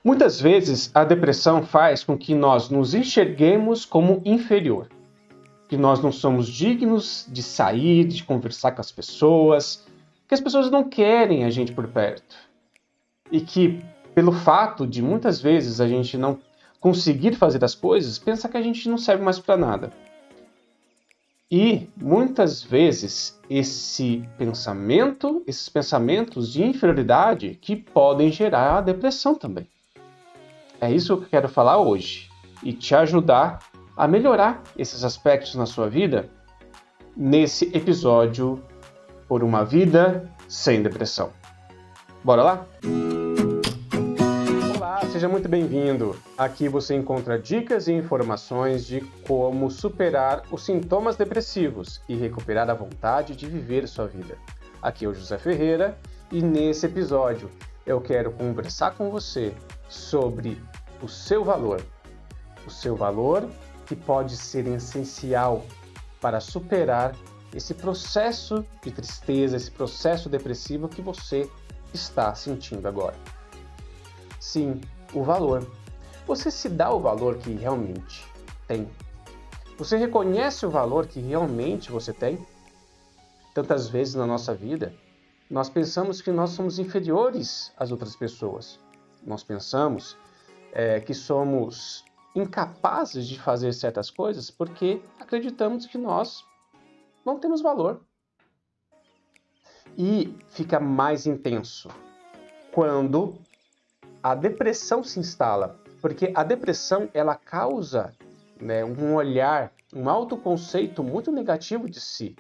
Muitas vezes, a depressão faz com que nós nos enxerguemos como inferior, que nós não somos dignos de sair, de conversar com as pessoas, que as pessoas não querem a gente por perto. E que, pelo fato de muitas vezes a gente não conseguir fazer as coisas, pensa que a gente não serve mais para nada. E muitas vezes esses pensamentos de inferioridade que podem gerar a depressão também. É isso que eu quero falar hoje e te ajudar a melhorar esses aspectos na sua vida nesse episódio Por uma Vida Sem Depressão. Bora lá? Olá, seja muito bem-vindo. Aqui você encontra dicas e informações de como superar os sintomas depressivos e recuperar a vontade de viver sua vida. Aqui é o José Ferreira e nesse episódio eu quero conversar com você sobre o seu valor que pode ser essencial para superar esse processo de tristeza, esse processo depressivo que você está sentindo agora. Sim, o valor. Você se dá o valor que realmente tem? Você reconhece o valor que realmente você tem? Tantas vezes na nossa vida, nós pensamos que nós somos inferiores às outras pessoas. Nós pensamos que somos incapazes de fazer certas coisas porque acreditamos que nós não temos valor. E fica mais intenso quando a depressão se instala, porque a depressão ela causa um olhar, um autoconceito muito negativo de si,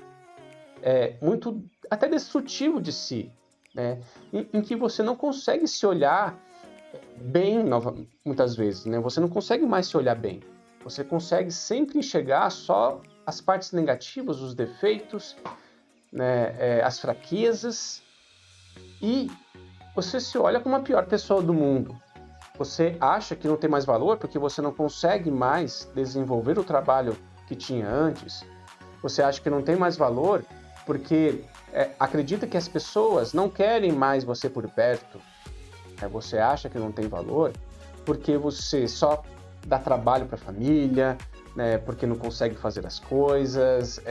muito até destrutivo de si, em que você não consegue se olhar bem, muitas vezes, Você não consegue mais se olhar bem. Você consegue sempre enxergar só as partes negativas, os defeitos, as fraquezas, e você se olha como a pior pessoa do mundo. Você acha que não tem mais valor porque você não consegue mais desenvolver o trabalho que tinha antes. Você acha que não tem mais valor porque acredita que as pessoas não querem mais você por perto. Você acha que não tem valor porque você só dá trabalho para a família, porque não consegue fazer as coisas,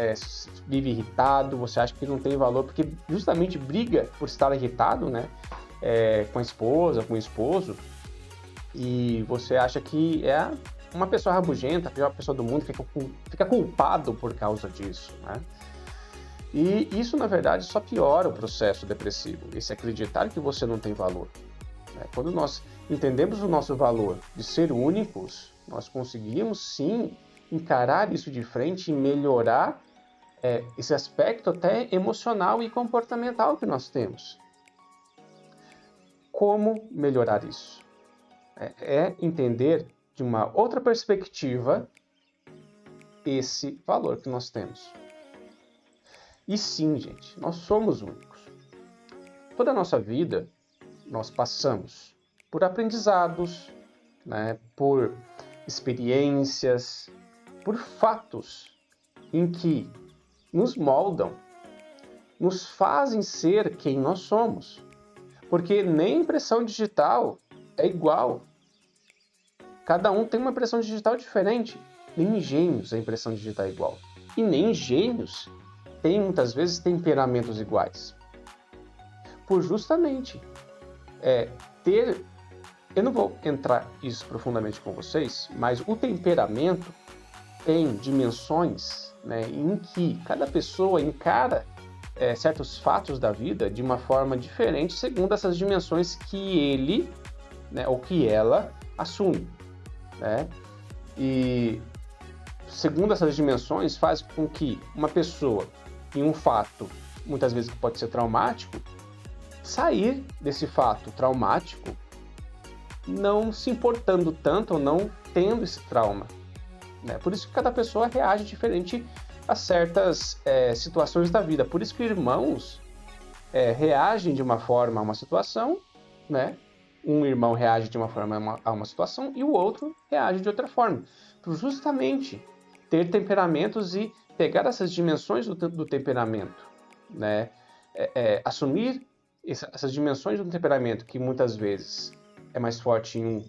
vive irritado. Você acha que não tem valor porque justamente briga por estar irritado, com a esposa, com o esposo, e você acha que é uma pessoa rabugenta, a pior pessoa do mundo, fica culpado por causa disso, E isso, na verdade, só piora o processo depressivo, esse acreditar que você não tem valor. Quando nós entendemos o nosso valor de ser únicos, nós conseguimos sim encarar isso de frente e melhorar esse aspecto até emocional e comportamental que nós temos. Como melhorar isso? É entender de uma outra perspectiva esse valor que nós temos. E sim, gente, nós somos únicos. Toda a nossa vida, nós passamos por aprendizados, por experiências, por fatos em que nos moldam, nos fazem ser quem nós somos. Porque nem impressão digital é igual. Cada um tem uma impressão digital diferente. Nem em gêmeos a impressão digital é igual. E nem em gêmeos tem muitas vezes temperamentos iguais. Por justamente ter... Eu não vou entrar isso profundamente com vocês, mas o temperamento tem dimensões em que cada pessoa encara certos fatos da vida de uma forma diferente segundo essas dimensões que ele ou que ela assume. E segundo essas dimensões faz com que uma pessoa em um fato, muitas vezes que pode ser traumático, sair desse fato traumático não se importando tanto ou não tendo esse trauma. Por isso que cada pessoa reage diferente a certas situações da vida. Por isso que irmãos reagem de uma forma a uma situação, Um irmão reage de uma forma a uma situação e o outro reage de outra forma. Por justamente ter temperamentos e pegar essas dimensões do temperamento, assumir essas dimensões do temperamento que muitas vezes é mais forte em um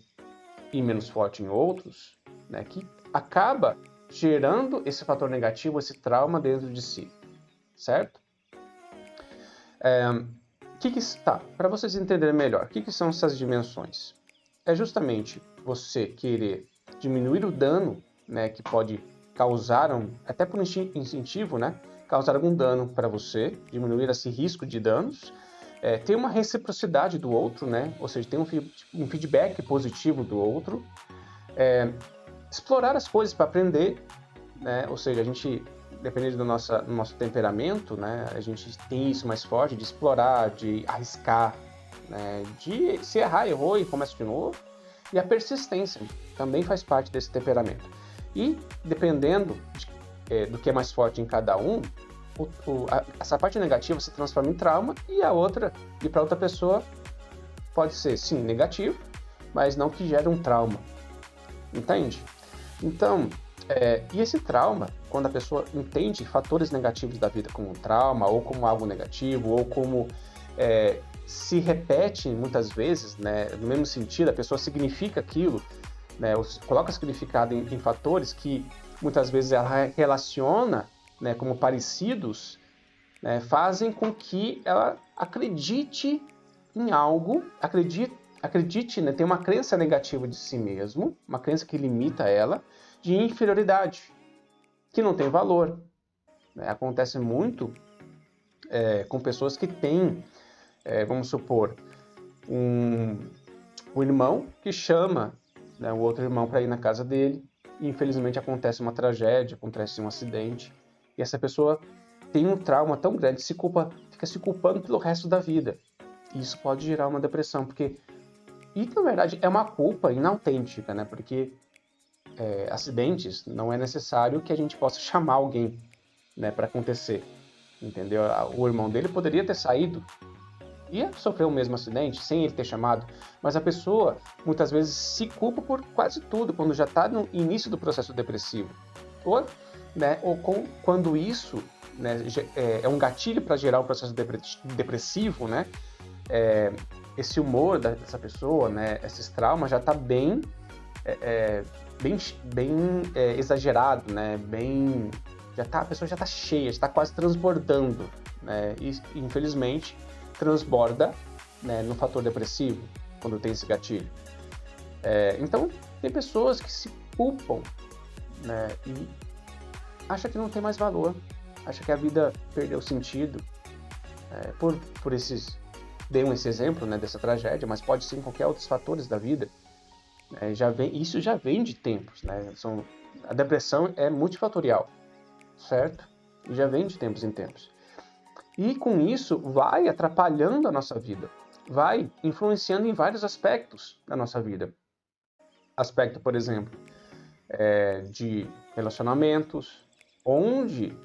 e menos forte em outros, né, que acaba gerando esse fator negativo, esse trauma dentro de si, certo? Tá, para vocês entenderem melhor, o que são essas dimensões? É justamente você querer diminuir o dano, né, que pode causar, até por incentivo, né, causar algum dano para você, diminuir esse risco de danos, ter uma reciprocidade do outro, né, ou seja, ter um feedback positivo do outro, explorar as coisas para aprender, né, ou seja, a gente, dependendo do nosso temperamento, né, a gente tem isso mais forte, de explorar, de arriscar, né, de se errar, errou e começa de novo. E a persistência também faz parte desse temperamento. E dependendo do que é mais forte em cada um, essa parte negativa se transforma em trauma e para outra pessoa pode ser sim negativo, mas não que gere um trauma. Entende? Então, e esse trauma, quando a pessoa entende fatores negativos da vida como um trauma, ou como algo negativo, ou como se repete muitas vezes, né, no mesmo sentido, a pessoa significa aquilo, né, coloca significado em fatores que muitas vezes ela relaciona, né, como parecidos, né, fazem com que ela acredite em algo, acredite, né, tem uma crença negativa de si mesmo, uma crença que limita ela, de inferioridade, que não tem valor. Né? Acontece muito com pessoas que têm, vamos supor, um irmão que chama, né, o outro irmão para ir na casa dele, e infelizmente acontece uma tragédia, acontece um acidente, e essa pessoa tem um trauma tão grande, fica se culpando pelo resto da vida. E isso pode gerar uma depressão, e na verdade é uma culpa inautêntica, né? Porque acidentes não é necessário que a gente possa chamar alguém, né, para acontecer, entendeu? O irmão dele poderia ter saído e sofrer o mesmo acidente sem ele ter chamado, mas a pessoa muitas vezes se culpa por quase tudo quando já está no início do processo depressivo, quando isso, né, é um gatilho para gerar o processo depressivo, né? Esse humor dessa pessoa, né, esses traumas já está bem exagerado, né? A pessoa já está cheia, já está quase transbordando, né? E infelizmente transborda, né, no fator depressivo quando tem esse gatilho. Então tem pessoas que se culpam, né, e acha que não tem mais valor, acha que a vida perdeu sentido por esses. Dei esse exemplo, né, dessa tragédia, mas pode ser em qualquer outros fatores da vida. Isso já vem de tempos, né? A depressão é multifatorial, certo? E já vem de tempos em tempos. E com isso vai atrapalhando a nossa vida, vai influenciando em vários aspectos da nossa vida. Aspecto, por exemplo, de relacionamentos, onde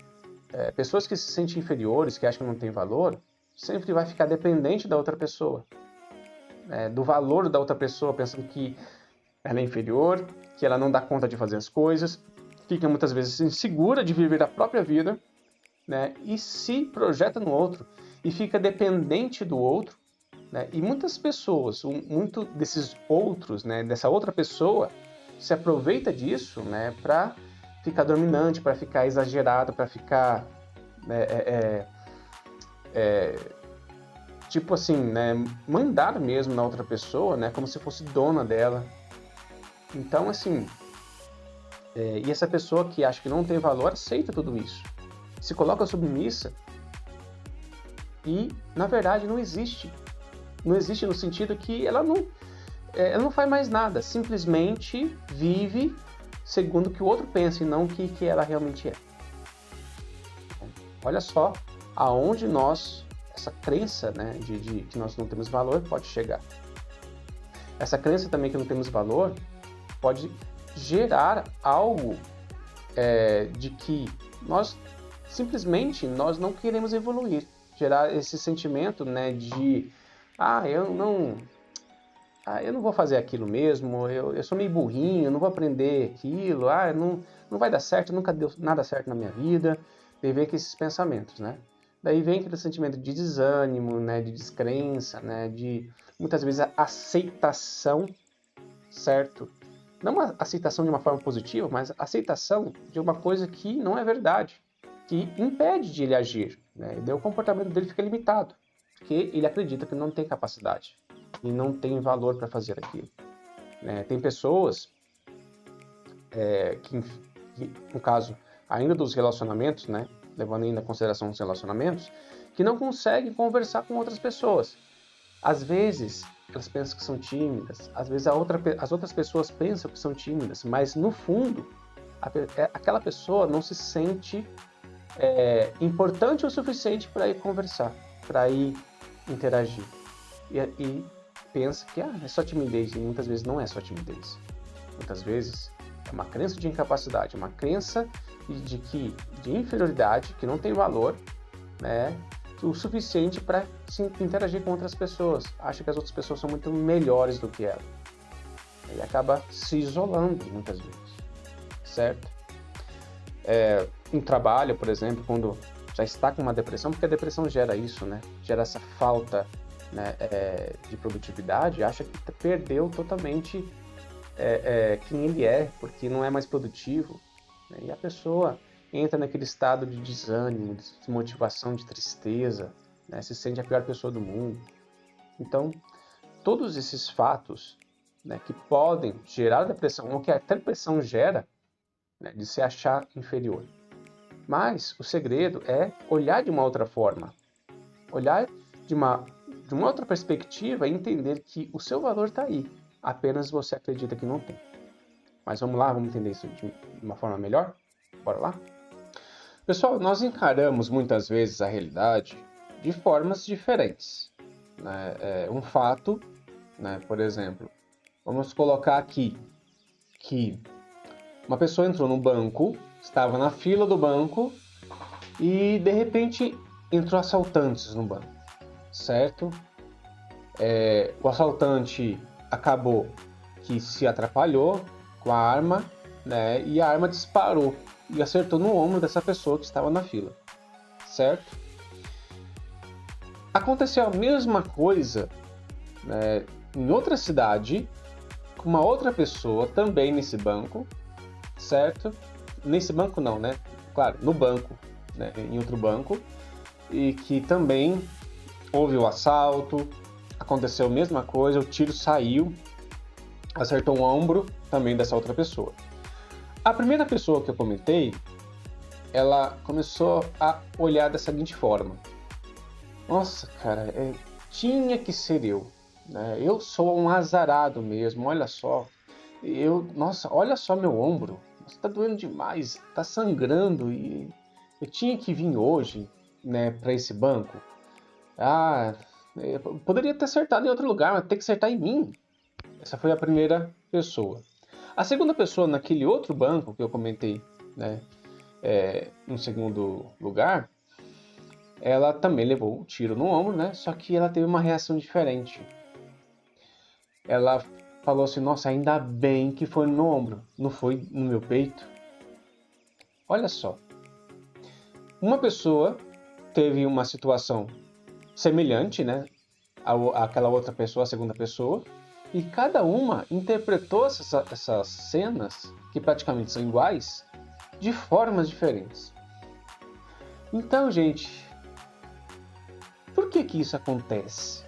pessoas que se sentem inferiores, que acham que não têm valor, sempre vai ficar dependente da outra pessoa, do valor da outra pessoa, pensando que ela é inferior, que ela não dá conta de fazer as coisas, fica muitas vezes insegura de viver a própria vida, né, e se projeta no outro e fica dependente do outro, né, e muitas pessoas, muito desses outros, né, dessa outra pessoa, se aproveita disso, né, para ficar dominante, para ficar exagerado, para ficar tipo assim, né, mandar mesmo na outra pessoa, né, como se fosse dona dela. Então, assim, e essa pessoa que acha que não tem valor aceita tudo isso, se coloca submissa e, na verdade, não existe. Não existe no sentido que ela não faz mais nada, simplesmente vive segundo o que o outro pensa e não o que ela realmente é. Olha só aonde essa crença, né, de que nós não temos valor pode chegar. Essa crença também que não temos valor pode gerar algo de que nós não queremos evoluir, gerar esse sentimento, né, de eu não vou fazer aquilo mesmo, eu sou meio burrinho, eu não vou aprender aquilo, não vai dar certo, nunca deu nada certo na minha vida. Daí vem aqui esses pensamentos, né? Daí vem aquele sentimento de desânimo, né, de descrença, né, de muitas vezes a aceitação, certo? Não a aceitação de uma forma positiva, mas a aceitação de uma coisa que não é verdade, que impede de ele agir, né? E daí o comportamento dele fica limitado, porque ele acredita que não tem capacidade e não tem valor para fazer aquilo, né? Tem pessoas que, no caso, ainda dos relacionamentos, né? Levando ainda em consideração os relacionamentos, que não conseguem conversar com outras pessoas. Às vezes, elas pensam que são tímidas, às vezes as outras pessoas pensam que são tímidas, mas no fundo, aquela pessoa não se sente importante o suficiente para ir conversar, para ir interagir. E pensa que é só timidez, e muitas vezes não é só timidez. Muitas vezes é uma crença de incapacidade, uma crença de inferioridade, que não tem valor, né? O suficiente para interagir com outras pessoas. Acha que as outras pessoas são muito melhores do que ela. E acaba se isolando muitas vezes, certo? Em trabalho, por exemplo, quando já está com uma depressão, porque a depressão gera isso, né? Gera essa falta, né, de produtividade, acha que perdeu totalmente quem ele é, porque não é mais produtivo, né? E a pessoa entra naquele estado de desânimo, de desmotivação, de tristeza, né? Se sente a pior pessoa do mundo. Então, todos esses fatos, né, que podem gerar depressão, ou que a depressão gera, né, de se achar inferior. Mas o segredo é olhar de uma outra forma, olhar de uma outra perspectiva e entender que o seu valor está aí, apenas você acredita que não tem. Mas vamos lá, vamos entender isso de uma forma melhor? Bora lá? Pessoal, nós encaramos muitas vezes a realidade de formas diferentes, né? Um fato, né? Por exemplo, vamos colocar aqui que uma pessoa entrou no banco, estava na fila do banco e de repente entrou assaltantes no banco, certo? O assaltante acabou que se atrapalhou com a arma, né? E a arma disparou e acertou no ombro dessa pessoa que estava na fila, certo? Aconteceu a mesma coisa, né, em outra cidade, com uma outra pessoa também nesse banco, certo? Nesse banco não, né? Claro, no banco, né, em outro banco, e que também houve o assalto, aconteceu a mesma coisa, o tiro saiu, acertou o ombro também dessa outra pessoa. A primeira pessoa que eu comentei, ela começou a olhar da seguinte forma: nossa, cara, tinha que ser eu, né? Eu sou um azarado mesmo, olha só. Nossa, olha só meu ombro, está doendo demais, está sangrando e eu tinha que vir hoje, né, para esse banco. Poderia ter acertado em outro lugar, mas tem que acertar em mim. Essa foi a primeira pessoa. A segunda pessoa naquele outro banco que eu comentei, né, no segundo lugar, ela também levou um tiro no ombro, né? Só que ela teve uma reação diferente. Ela falou assim: nossa, ainda bem que foi no ombro, não foi no meu peito. Olha só. Uma pessoa teve uma situação semelhante, né? Àquela outra pessoa, a segunda pessoa, e cada uma interpretou essas cenas, que praticamente são iguais, de formas diferentes. Então, gente, por que isso acontece?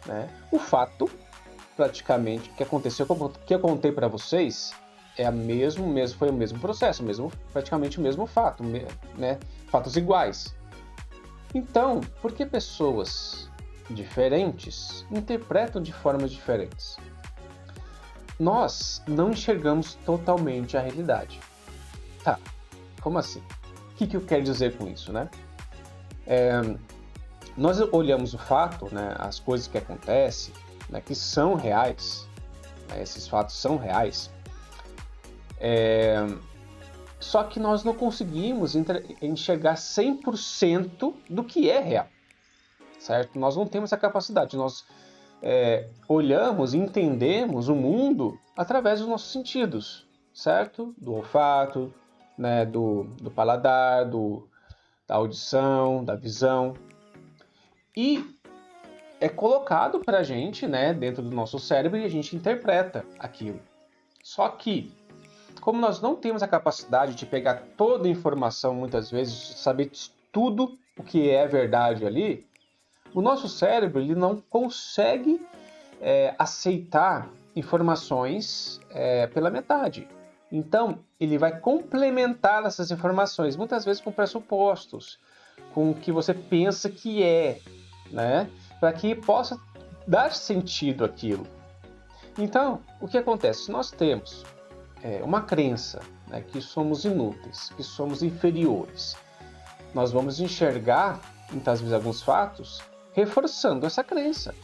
Né? O fato, praticamente, que aconteceu, que eu contei para vocês, foi o mesmo processo, praticamente o mesmo fato, né? Fatos iguais. Então, por que pessoas diferentes interpretam de formas diferentes? Nós não enxergamos totalmente a realidade. Tá, como assim? O que eu quero dizer com isso, né? Nós olhamos o fato, né, as coisas que acontecem, né, que são reais, né, esses fatos são reais, só que nós não conseguimos enxergar 100% do que é real, certo? Nós não temos essa capacidade, nós olhamos e entendemos o mundo através dos nossos sentidos, certo? Do olfato, né, do paladar, da audição, da visão. E é colocado para a gente, né, dentro do nosso cérebro e a gente interpreta aquilo. Só que, como nós não temos a capacidade de pegar toda a informação, muitas vezes, saber tudo o que é verdade ali, o nosso cérebro ele não consegue aceitar informações pela metade. Então, ele vai complementar essas informações, muitas vezes com pressupostos, com o que você pensa que é, né? Para que possa dar sentido àquilo. Então, o que acontece? Nós temos uma crença, né, que somos inúteis, que somos inferiores. Nós vamos enxergar, muitas vezes, alguns fatos reforçando essa crença,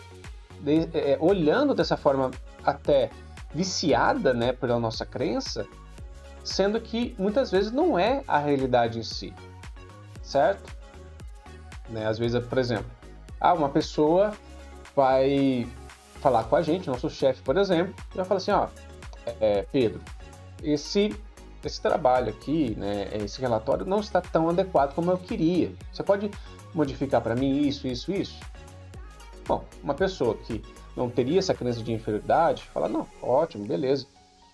olhando dessa forma até viciada, né, pela nossa crença, sendo que muitas vezes não é a realidade em si, certo? Né? Às vezes, por exemplo, uma pessoa vai falar com a gente, nosso chefe, por exemplo, e vai falar assim, Pedro, esse trabalho aqui, né, esse relatório não está tão adequado como eu queria. Você pode modificar para mim isso, isso, isso? Bom, uma pessoa que não teria essa crença de inferioridade, fala, não, ótimo, beleza,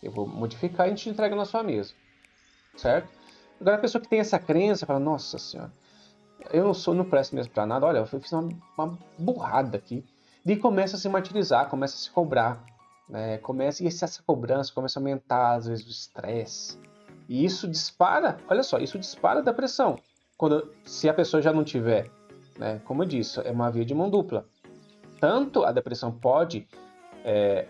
eu vou modificar e a gente entrega na sua mesa, certo? Agora a pessoa que tem essa crença, fala, nossa senhora, eu não presto mesmo para nada, olha, eu fiz uma burrada aqui. E começa a se martirizar, começa a se cobrar, né? E essa cobrança começa a aumentar, às vezes, o estresse. E isso dispara, olha só, isso dispara a depressão. Se a pessoa já não tiver, né? Como eu disse, é uma via de mão dupla. Tanto a depressão pode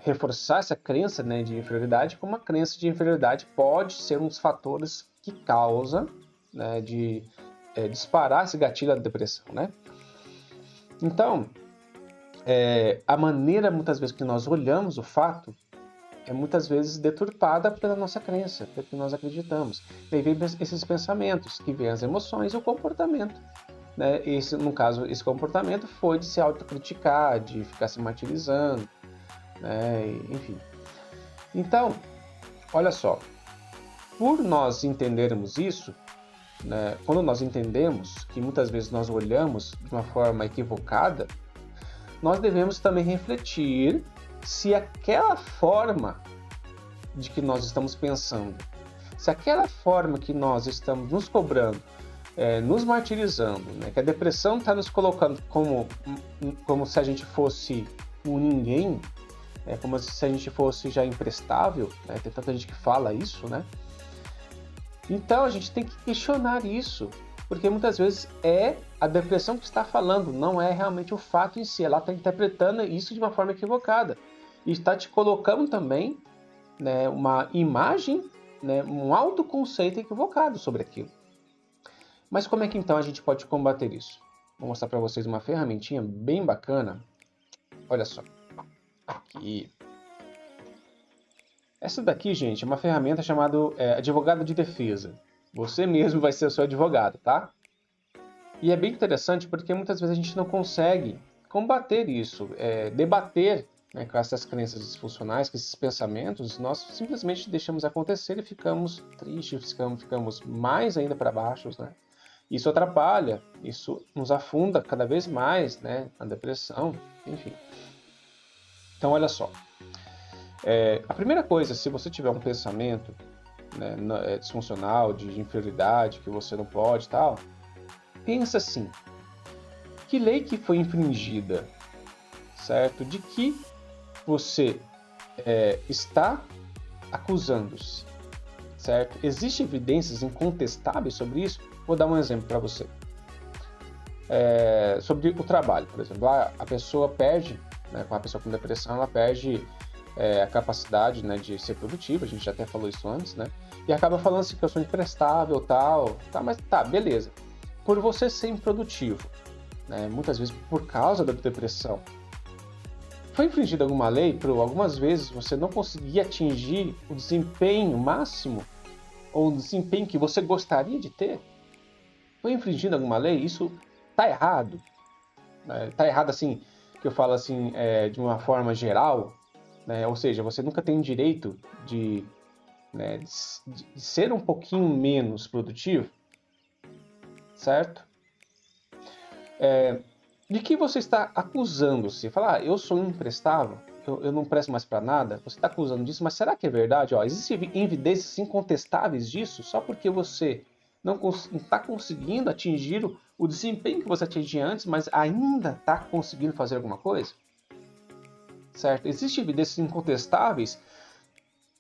reforçar essa crença, né, de inferioridade, como a crença de inferioridade pode ser um dos fatores que causa, né, de disparar esse gatilho da depressão, né? Então, a maneira, muitas vezes, que nós olhamos o fato é muitas vezes deturpada pela nossa crença, pelo que nós acreditamos. Daí vem esses pensamentos, que vêm as emoções e o comportamento. Né? No caso, esse comportamento foi de se autocriticar, de ficar se martirizando, né? Enfim. Então, olha só, por nós entendermos isso, né, quando nós entendemos que muitas vezes nós olhamos de uma forma equivocada, nós devemos também refletir se aquela forma de que nós estamos pensando, se aquela forma que nós estamos nos cobrando, nos martirizando, né, que a depressão está nos colocando como se a gente fosse um ninguém, como se a gente fosse já imprestável, né, tem tanta gente que fala isso, né? Então a gente tem que questionar isso, porque muitas vezes é a depressão que está falando, não é realmente o fato em si. Ela está interpretando isso de uma forma equivocada e está te colocando também, né, uma imagem, né, um autoconceito equivocado sobre aquilo. Mas como é que então a gente pode combater isso? Vou mostrar para vocês uma ferramentinha bem bacana. Olha só, aqui. Essa daqui, gente, é uma ferramenta chamada advogado de defesa. Você mesmo vai ser o seu advogado, tá? E é bem interessante porque muitas vezes a gente não consegue combater isso, debater, né, com essas crenças disfuncionais, com esses pensamentos, nós simplesmente deixamos acontecer e ficamos tristes, ficamos mais ainda para baixo, né? Isso atrapalha, isso nos afunda cada vez mais, né, na depressão, enfim. Então, olha só. A primeira coisa, se você tiver um pensamento, né, disfuncional, de inferioridade, que você não pode e tal, pensa assim, que lei que foi infringida, certo? De que você está acusando-se, certo? Existem evidências incontestáveis sobre isso? Vou dar um exemplo para você. Sobre o trabalho, por exemplo. A pessoa perde, né, a pessoa com depressão, ela perde a capacidade, né, de ser produtiva, a gente já até falou isso antes, né? E acaba falando assim que eu sou imprestável, tal, mas tá, beleza. Por você ser improdutivo, né, muitas vezes por causa da depressão, foi infringida alguma lei por algumas vezes você não conseguir atingir o desempenho máximo ou o desempenho que você gostaria de ter? Foi infringida alguma lei? Isso tá errado? Tá errado assim, que eu falo assim, de uma forma geral, né? Ou seja, você nunca tem o direito de ser um pouquinho menos produtivo, certo? De que você está acusando-se? Falar, eu sou imprestável, eu não presto mais para nada. Você está acusando disso, mas será que é verdade? Ó, existem evidências incontestáveis disso só porque você não está conseguindo atingir o desempenho que você atingia antes, mas ainda está conseguindo fazer alguma coisa? Certo? Existem evidências incontestáveis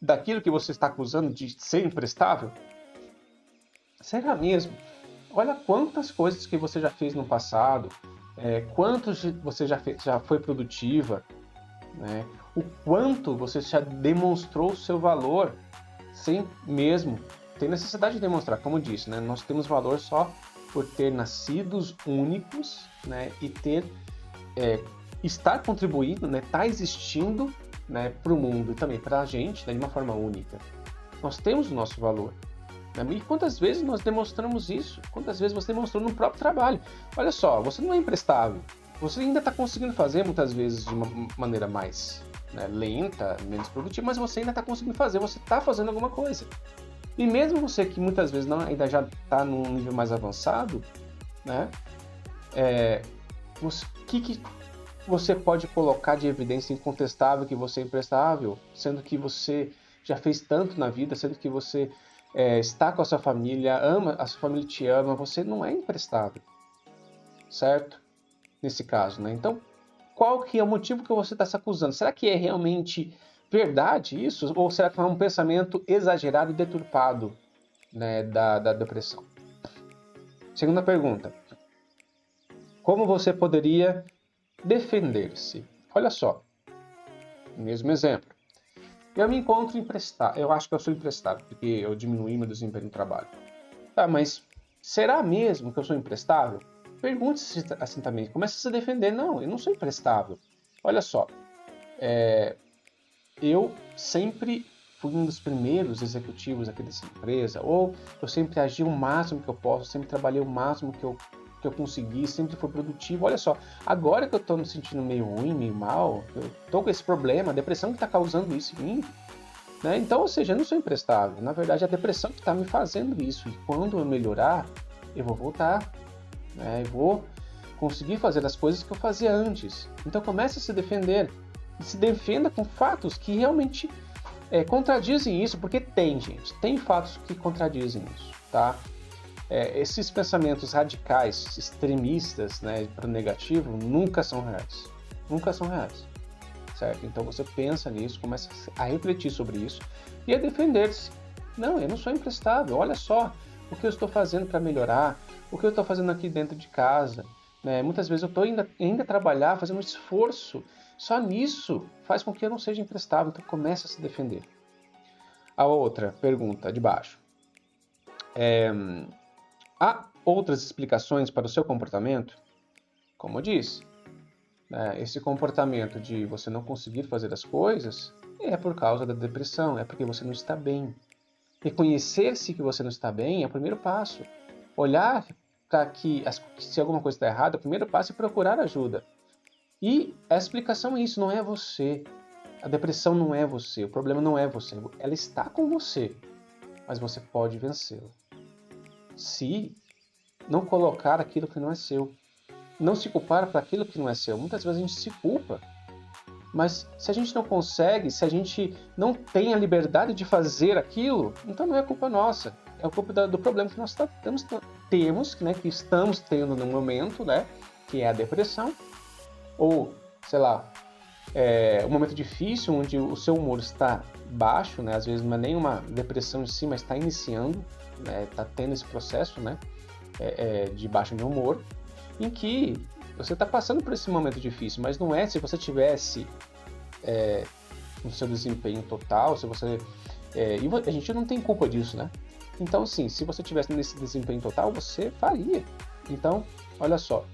daquilo que você está acusando de ser imprestável? Será mesmo? Olha quantas coisas que você já fez no passado, quantos você já foi produtiva, né? O quanto você já demonstrou o seu valor sem mesmo ter necessidade de demonstrar, como disse, né? Nós temos valor só por ter nascidos únicos, né? E estar contribuindo, né? Estar existindo, né? Para o mundo e também para a gente, né? De uma forma única. Nós temos o nosso valor. E quantas vezes nós demonstramos isso? Quantas vezes você demonstrou no próprio trabalho? Olha só, você não é imprestável. Você ainda está conseguindo fazer muitas vezes de uma maneira mais, né, lenta, menos produtiva, mas você ainda está conseguindo fazer, você está fazendo alguma coisa. E mesmo você que muitas vezes ainda já está num nível mais avançado, né, o que você pode colocar de evidência incontestável que você é imprestável, sendo que você já fez tanto na vida, sendo que você está com a sua família, a sua família te ama, você não é imprestável, certo? Nesse caso, né? Então, qual que é o motivo que você está se acusando? Será que é realmente verdade isso? Ou será que é um pensamento exagerado e deturpado, né, da depressão? Segunda pergunta. Como você poderia defender-se? Olha só, mesmo exemplo. Eu me encontro emprestado, eu acho que eu sou emprestado, porque eu diminuí meu desempenho no trabalho. Tá, mas será mesmo que eu sou imprestável? Pergunte-se assim também, comece a se defender. Não, eu não sou imprestável. Olha só, eu sempre fui um dos primeiros executivos aqui dessa empresa, ou eu sempre agi o máximo que eu posso, sempre trabalhei o máximo que eu consegui, sempre fui produtivo. Olha só, agora que eu tô me sentindo meio ruim, meio mal, eu tô com esse problema, a depressão que tá causando isso em mim, né? Então, ou seja, eu não sou imprestável. Na verdade, a depressão que está me fazendo isso. E quando eu melhorar, eu vou voltar, né? Eu vou conseguir fazer as coisas que eu fazia antes. Então, comece a se defender. E se defenda com fatos que realmente contradizem isso, porque tem, gente. Tem fatos que contradizem isso, tá? Esses pensamentos radicais, extremistas, né, para o negativo, nunca são reais. Nunca são reais. Certo? Então você pensa nisso, começa a refletir sobre isso e a defender-se. Não, eu não sou imprestável. Olha só o que eu estou fazendo para melhorar, o que eu estou fazendo aqui dentro de casa. Né? Muitas vezes eu estou ainda a trabalhar, fazendo um esforço. Só nisso faz com que eu não seja imprestável. Então comece a se defender. A outra pergunta de baixo. Há outras explicações para o seu comportamento? Como eu disse, esse comportamento de você não conseguir fazer as coisas é por causa da depressão, é porque você não está bem. Reconhecer-se que você não está bem é o primeiro passo. Olhar para que se alguma coisa está errada, o primeiro passo é procurar ajuda. E a explicação é isso, não é você. A depressão não é você, o problema não é você. Ela está com você, mas você pode vencê-la. Se não colocar aquilo que não é seu. Não se culpar para aquilo que não é seu. Muitas vezes a gente se culpa. Mas se a gente não consegue, se a gente não tem a liberdade de fazer aquilo, então não é culpa nossa. É culpa do problema que nós temos, né, que estamos tendo no momento, né, que é a depressão. Ou, sei lá, um momento difícil onde o seu humor está baixo, né, às vezes não é nem uma depressão em si, mas está iniciando, né, está tendo esse processo, né, de baixo de humor, em que você está passando por esse momento difícil, mas não é se você tivesse no seu desempenho total, se você... e a gente não tem culpa disso, né? Então, assim, se você tivesse nesse desempenho total, você faria. Então, olha só.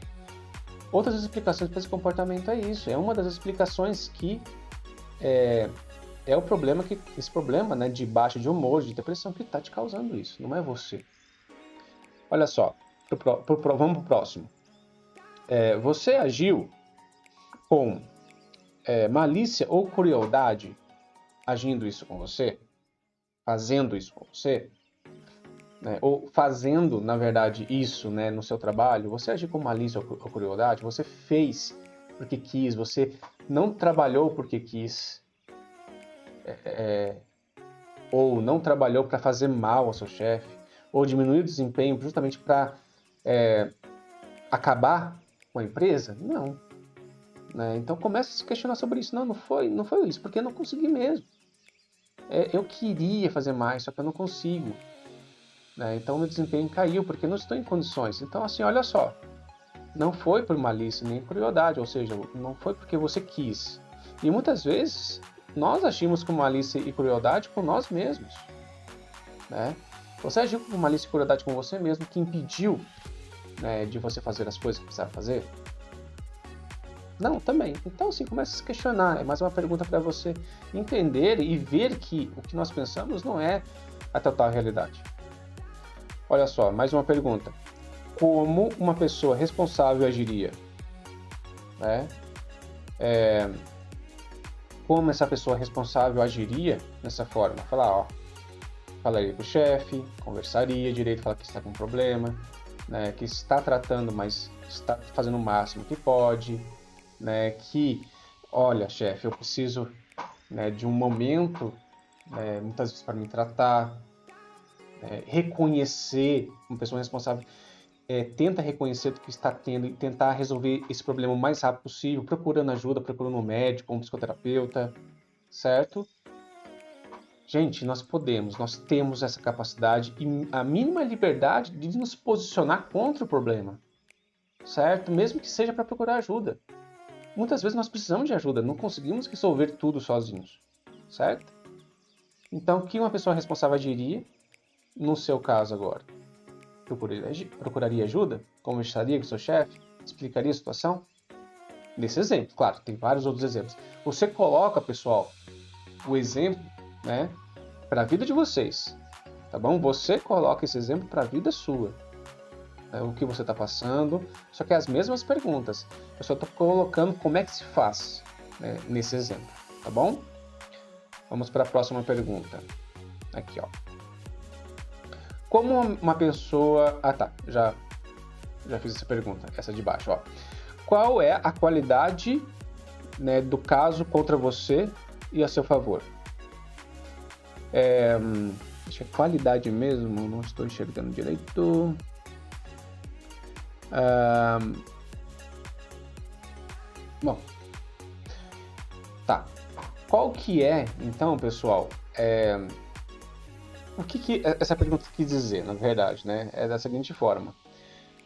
Outras explicações para esse comportamento é isso. É uma das explicações que é o problema, esse problema, né, de baixa de humor, de depressão, que está te causando isso. Não é você. Olha só. Vamos para o próximo. Você agiu com malícia ou crueldade agindo isso com você? Fazendo isso com você? né, ou fazendo, na verdade, isso, né, no seu trabalho, você agiu com malícia ou crueldade, você fez porque quis, você não trabalhou porque quis, ou não trabalhou para fazer mal ao seu chefe, ou diminuir o desempenho justamente para acabar com a empresa? Não. Né? Então comece a se questionar sobre isso. Não foi isso, porque eu não consegui mesmo. Eu queria fazer mais, só que eu não consigo. Né? Então meu desempenho caiu, porque eu não estou em condições. Então assim, olha só, não foi por malícia nem crueldade, ou seja, não foi porque você quis. E muitas vezes nós agimos com malícia e crueldade com nós mesmos. Né? Você agiu com malícia e crueldade com você mesmo, que impediu, né, de você fazer as coisas que precisava fazer? Não, também. Então, assim, comece a se questionar. É mais uma pergunta para você entender e ver que o que nós pensamos não é a total realidade. Olha só, mais uma pergunta. Como uma pessoa responsável agiria? Né? Como essa pessoa responsável agiria nessa forma? Falar, ó, falaria com o chefe, conversaria direito, falar que está com um problema, né, que está tratando, mas está fazendo o máximo que pode, né, que, olha, chefe, eu preciso, né, de um momento, né, muitas vezes para me tratar, reconhecer, uma pessoa responsável tenta reconhecer o que está tendo e tentar resolver esse problema o mais rápido possível, procurando ajuda, procurando um médico, um psicoterapeuta, certo? Gente, nós temos essa capacidade e a mínima liberdade de nos posicionar contra o problema, certo? Mesmo que seja para procurar ajuda. Muitas vezes nós precisamos de ajuda, não conseguimos resolver tudo sozinhos, certo? Então, o que uma pessoa responsável diria, no seu caso agora? Procuraria ajuda? Conversaria com seu chefe? Explicaria a situação? Nesse exemplo, claro, tem vários outros exemplos. Você coloca, pessoal, o exemplo, né, para a vida de vocês, tá bom? Você coloca esse exemplo para a vida sua. O que você está passando, só que as mesmas perguntas. Eu só estou colocando como é que se faz, né, nesse exemplo, tá bom? Vamos para a próxima pergunta. Aqui, ó. Como uma pessoa... Ah, tá. Já fiz essa pergunta. Essa de baixo, ó. Qual é a qualidade, né, do caso contra você e a seu favor? Acho que é qualidade mesmo. Não estou enxergando direito. Bom. Tá. Qual que é, então, pessoal... O que essa pergunta quis dizer, na verdade, né? É da seguinte forma.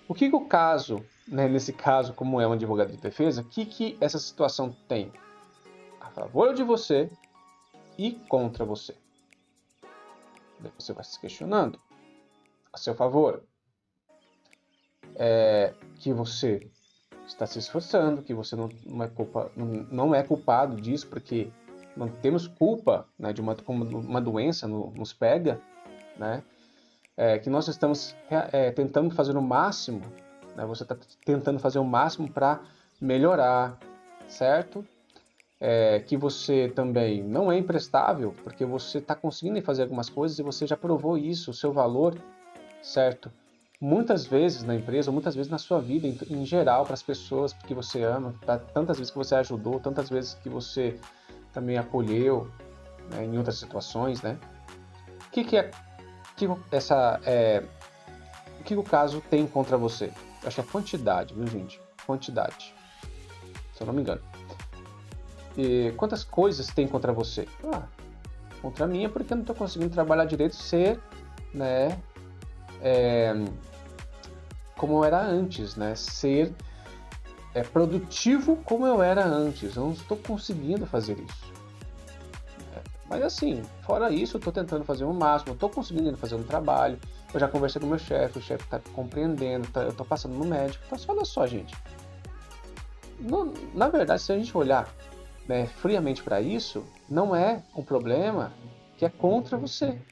O que o caso, né, nesse caso, como é um advogado de defesa, o que essa situação tem a favor de você e contra você? Você vai se questionando. A seu favor, que você está se esforçando, que você não é culpado disso, porque não temos culpa, né, de uma doença nos pega, né? Que nós estamos tentando fazer o máximo, né? Você está tentando fazer o máximo para melhorar, certo? Que você também não é imprestável, porque você está conseguindo fazer algumas coisas e você já provou isso, o seu valor, certo? Muitas vezes na empresa, ou muitas vezes na sua vida em geral, para as pessoas que você ama, tantas vezes que você ajudou, tantas vezes que você também acolheu, né, em outras situações, né? O que o caso tem contra você? Eu acho que é quantidade, viu, gente? Quantidade, se eu não me engano. E quantas coisas tem contra você? Contra mim é porque eu não estou conseguindo trabalhar direito, ser, né, como eu era antes, né? Ser produtivo como eu era antes. Eu não estou conseguindo fazer isso. Mas assim, fora isso, eu estou tentando fazer o máximo, eu estou conseguindo fazer um trabalho, eu já conversei com o meu chefe, o chefe está compreendendo, eu estou passando no médico. Então, olha só, gente. Na verdade, se a gente olhar, né, friamente para isso, não é um problema que é contra você.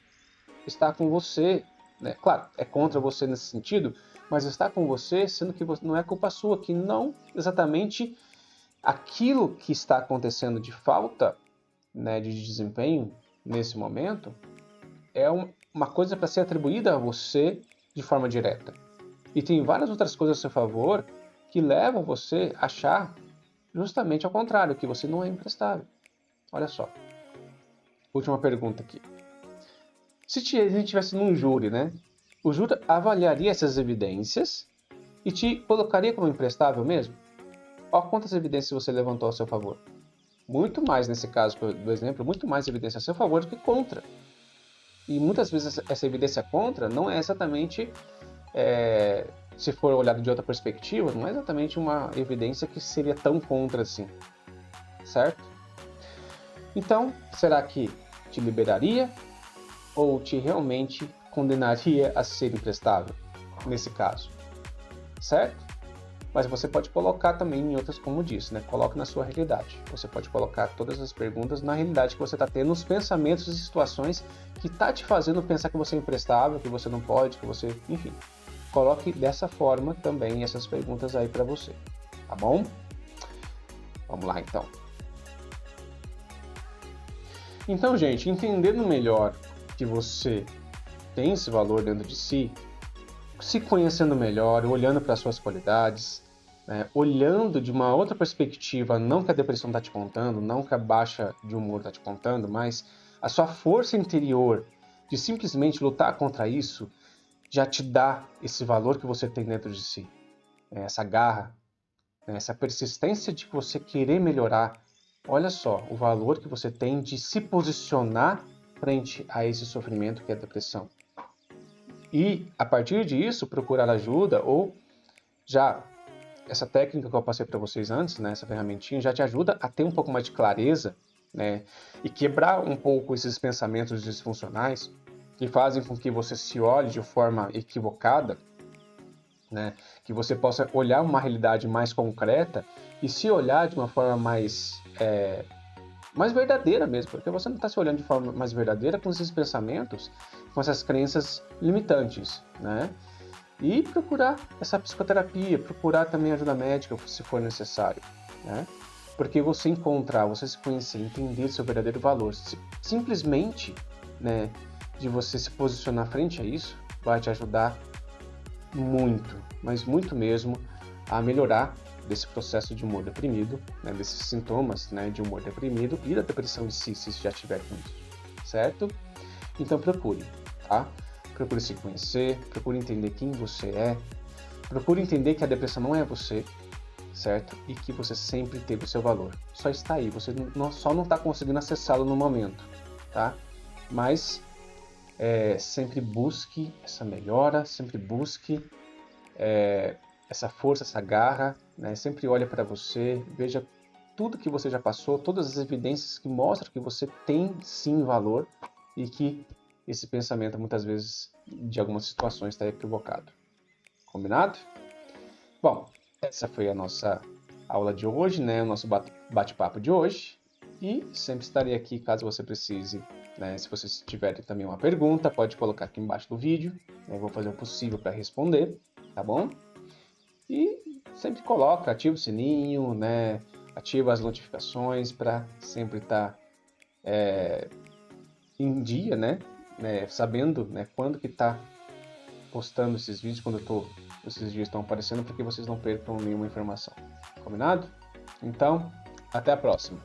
Está com você, né? Claro, é contra você nesse sentido, mas está com você, sendo que não é culpa sua, que não exatamente aquilo que está acontecendo de falta, né, de desempenho nesse momento uma coisa para ser atribuída a você de forma direta. E tem várias outras coisas a seu favor que levam você a achar justamente ao contrário, que você não é emprestável. Olha só. Última pergunta aqui. Se a gente estivesse num júri, né? O júri avaliaria essas evidências e te colocaria como emprestável mesmo? Olha quantas evidências você levantou a seu favor. Muito mais nesse caso, do exemplo, muito mais evidência a seu favor do que contra. E muitas vezes essa evidência contra não é exatamente, se for olhado de outra perspectiva, não é exatamente uma evidência que seria tão contra assim, certo? Então, será que te liberaria ou te realmente condenaria a ser imprestável, nesse caso, certo? Mas você pode colocar também em outras, como disse, né? Coloque na sua realidade. Você pode colocar todas as perguntas na realidade que você está tendo, nos pensamentos e situações que está te fazendo pensar que você é imprestável, que você não pode, que você... Enfim, coloque dessa forma também essas perguntas aí para você, tá bom? Vamos lá, então. Então, gente, entendendo melhor que você tem esse valor dentro de si, se conhecendo melhor, olhando para as suas qualidades, olhando de uma outra perspectiva, não que a depressão está te contando, não que a baixa de humor está te contando, mas a sua força interior de simplesmente lutar contra isso já te dá esse valor que você tem dentro de si, essa garra, essa persistência de você querer melhorar. Olha só o valor que você tem de se posicionar frente a esse sofrimento que é a depressão. E, a partir disso, procurar ajuda ou já essa técnica que eu passei para vocês antes, né, essa ferramentinha, já te ajuda a ter um pouco mais de clareza, né, e quebrar um pouco esses pensamentos disfuncionais que fazem com que você se olhe de forma equivocada, né, que você possa olhar uma realidade mais concreta e se olhar de uma forma mais verdadeira mesmo, porque você não está se olhando de forma mais verdadeira com esses pensamentos, com essas crenças limitantes, né? E procurar essa psicoterapia, procurar também ajuda médica se for necessário, né? Porque você encontrar, você se conhecer, entender seu verdadeiro valor, simplesmente, né, de você se posicionar frente a isso, vai te ajudar muito, mas muito mesmo, a melhorar desse processo de humor deprimido, né, desses sintomas, né, de humor deprimido e da depressão em si, se já tiver com isso, certo? Então procure, tá? Procure se conhecer, procure entender quem você é, procure entender que a depressão não é você, certo? E que você sempre teve o seu valor. Só está aí, você só não está conseguindo acessá-lo no momento, tá? Mas sempre busque essa melhora, sempre busque essa força, essa garra, né? Sempre olhe para você, veja tudo que você já passou, todas as evidências que mostram que você tem sim valor e que esse pensamento muitas vezes, de algumas situações, está equivocado. Combinado? Bom, essa foi a nossa aula de hoje, né? O nosso bate-papo de hoje. E sempre estarei aqui caso você precise, né? Se vocês tiverem também uma pergunta, pode colocar aqui embaixo do vídeo. Eu vou fazer o possível para responder, tá bom? E sempre coloca, ativa o sininho, né? Ativa as notificações para sempre estar em dia, né? Sabendo, né, quando que está postando esses vídeos, quando esses vídeos estão aparecendo, para que vocês não percam nenhuma informação. Combinado? Então, até a próxima.